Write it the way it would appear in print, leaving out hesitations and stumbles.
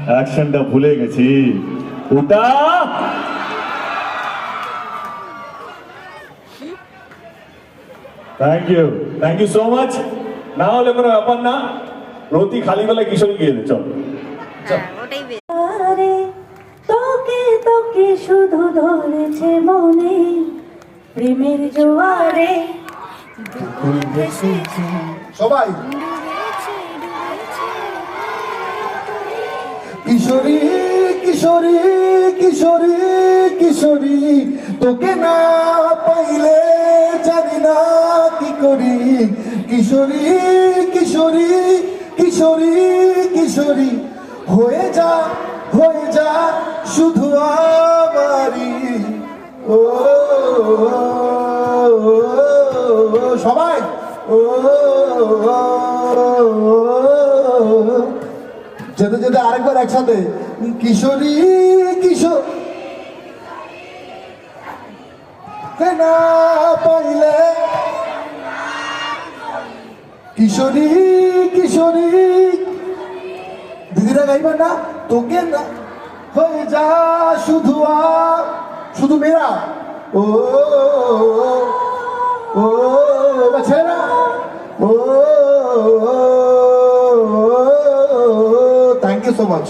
অ্যাকশনটা ভুলে গেছি। ওটা থ্যাংক ইউ সো মাচ। না হলে কোনো ব্যাপার না, রতি খালি বেলা কিশোরী গিয়ে দে, চল তোকে তোকে শুধু ধরেছে মনে প্রেমের জোয়ারে সবাই কিশোরী কিশোরী কিশোরী কিশোরী, তোকে না পাইলে জানি না কি করি। কিশোরী কিশোরী কিশোরী কিশোরী, হয়ে যা শুধু আমারি। ও সবাই ও যেতে যেতে আরেকবার একসাথে কিশোরী কিশোর না পাইলে, কিশোরী কিশোরী দিদিরা গাইবেন না, তোকে না হয়ে যা শুধু শুধু মেয়েরা। ও ও ছেলেরা ও থ্যাংক ইউ সো মাচ।